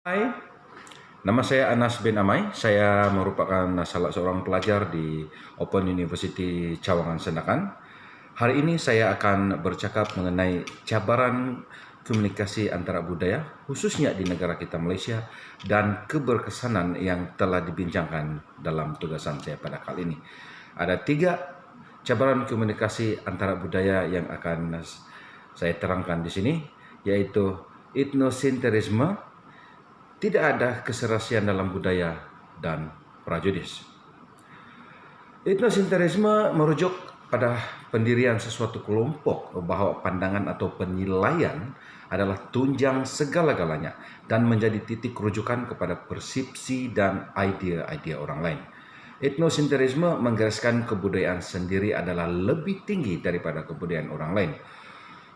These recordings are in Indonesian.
Hai, nama saya Anas bin Amai. Saya merupakan salah seorang pelajar di Open University Cawangan Sandakan. Hari ini saya akan bercakap mengenai cabaran komunikasi antara budaya, khususnya di negara kita Malaysia, dan keberkesanan yang telah dibincangkan dalam tugasan saya pada kali ini. Ada 3 cabaran komunikasi antara budaya yang akan saya terangkan di sini, yaitu etnosentrisme, tidak ada keserasian dalam budaya, dan prejudis. Etnosentrisme merujuk pada pendirian sesuatu kelompok bahwa pandangan atau penilaian adalah tunjang segala-galanya dan menjadi titik rujukan kepada persepsi dan idea-idea orang lain. Etnosentrisme menggariskan kebudayaan sendiri adalah lebih tinggi daripada kebudayaan orang lain.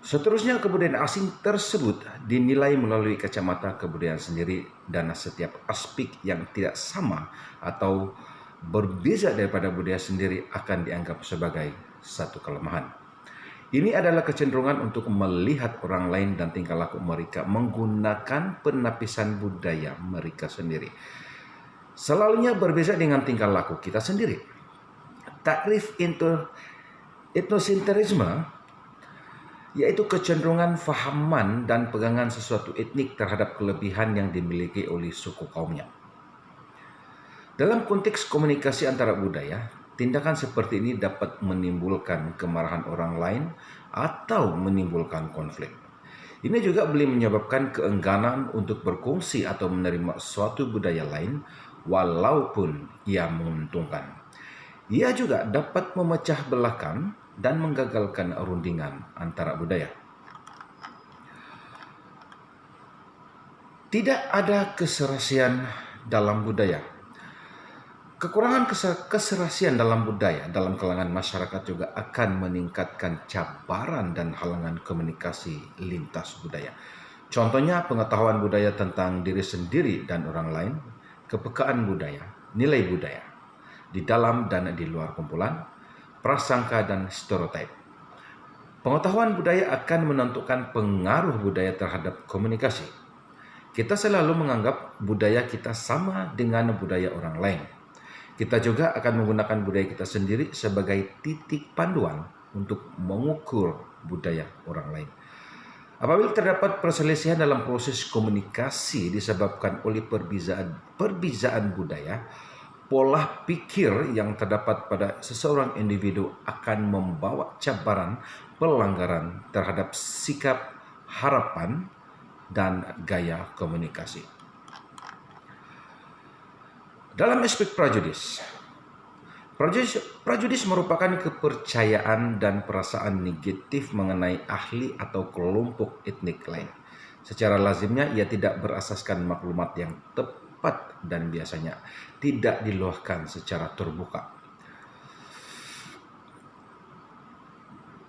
Seterusnya, kebudayaan asing tersebut dinilai melalui kacamata kebudayaan sendiri, dan setiap aspek yang tidak sama atau berbeza daripada budaya sendiri akan dianggap sebagai satu kelemahan. Ini adalah kecenderungan untuk melihat orang lain dan tingkah laku mereka menggunakan penapisan budaya mereka sendiri. Selalunya berbeza dengan tingkah laku kita sendiri. Takrif etnosentrisme yaitu kecenderungan fahaman dan pegangan sesuatu etnik terhadap kelebihan yang dimiliki oleh suku kaumnya. Dalam konteks komunikasi antara budaya, tindakan seperti ini dapat menimbulkan kemarahan orang lain atau menimbulkan konflik. Ini juga boleh menyebabkan keengganan untuk berkongsi atau menerima suatu budaya lain walaupun ia menguntungkan. Ia juga dapat memecah belahkan dan menggagalkan rundingan antara budaya. Tidak ada keserasian dalam budaya. Kekurangan keserasian dalam budaya dalam kalangan masyarakat juga akan meningkatkan cabaran dan halangan komunikasi lintas budaya. Contohnya, pengetahuan budaya tentang diri sendiri dan orang lain, kepekaan budaya, nilai budaya di dalam dan di luar kumpulan, prasangka dan stereotip. Pengetahuan budaya akan menentukan pengaruh budaya terhadap komunikasi. Kita selalu menganggap budaya kita sama dengan budaya orang lain. Kita juga akan menggunakan budaya kita sendiri sebagai titik panduan untuk mengukur budaya orang lain. Apabila terdapat perselisihan dalam proses komunikasi disebabkan oleh perbezaan budaya, pola pikir yang terdapat pada seseorang individu akan membawa cabaran pelanggaran terhadap sikap, harapan, dan gaya komunikasi. Dalam aspek prejudis merupakan kepercayaan dan perasaan negatif mengenai ahli atau kelompok etnik lain. Secara lazimnya, ia tidak berasaskan maklumat yang tepat dan biasanya tidak diluahkan secara terbuka.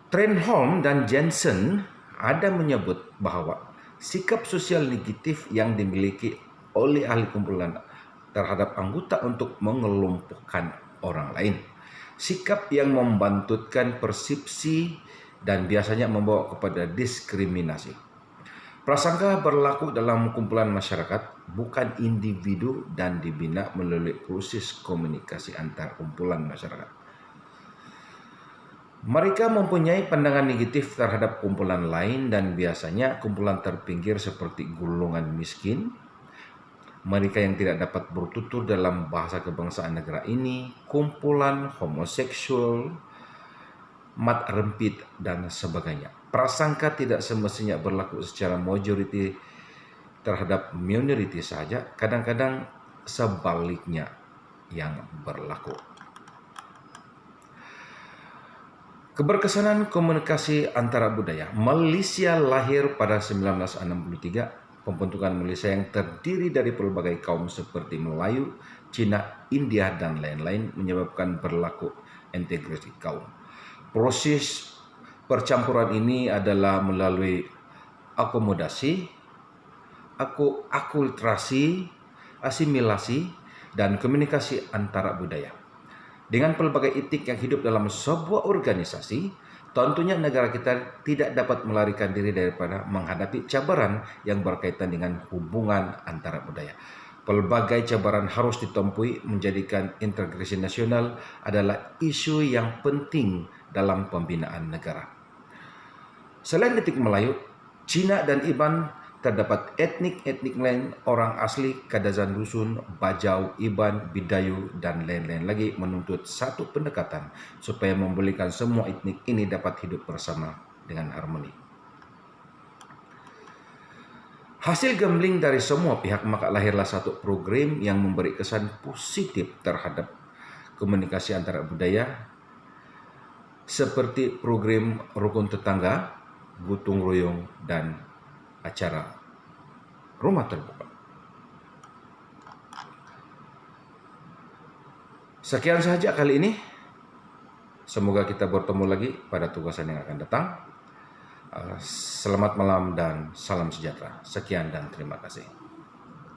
Trenholm dan Jensen ada menyebut bahwa sikap sosial negatif yang dimiliki oleh ahli kumpulan terhadap anggota untuk mengelompokkan orang lain, sikap yang membantutkan persepsi dan biasanya membawa kepada diskriminasi. Prasangka berlaku dalam kumpulan masyarakat, bukan individu, dan dibina melalui proses komunikasi antar kumpulan masyarakat. Mereka mempunyai pandangan negatif terhadap kumpulan lain dan biasanya kumpulan terpinggir seperti golongan miskin, mereka yang tidak dapat bertutur dalam bahasa kebangsaan negara ini, kumpulan homoseksual, mat rempit, dan sebagainya. Prasangka tidak semestinya berlaku secara majoriti terhadap minoriti saja, kadang-kadang sebaliknya yang berlaku. Keberkesanan komunikasi antara budaya. Malaysia lahir pada 1963. Pembentukan Malaysia yang terdiri dari pelbagai kaum seperti Melayu, Cina, India, dan lain-lain menyebabkan berlaku integrasi kaum. Proses percampuran ini adalah melalui akomodasi, akulturasi, asimilasi, dan komunikasi antara budaya. Dengan pelbagai etik yang hidup dalam sebuah organisasi, tentunya negara kita tidak dapat melarikan diri daripada menghadapi cabaran yang berkaitan dengan hubungan antara budaya. Pelbagai cabaran harus ditempuhi, menjadikan integrasi nasional adalah isu yang penting dalam pembinaan negara. Selain etnik Melayu, Cina dan Iban, terdapat etnik-etnik lain, orang asli Kadazan Dusun, Bajau, Iban, Bidayu, dan lain-lain lagi menuntut satu pendekatan supaya membolehkan semua etnik ini dapat hidup bersama dengan harmoni. Hasil gambling dari semua pihak, maka lahirlah satu program yang memberi kesan positif terhadap komunikasi antara budaya, seperti program Rukun Tetangga, Gotong Royong, dan acara Rumah Terbuka. Sekian saja kali ini. Semoga kita bertemu lagi pada tugasan yang akan datang. Selamat malam dan salam sejahtera. Sekian dan terima kasih.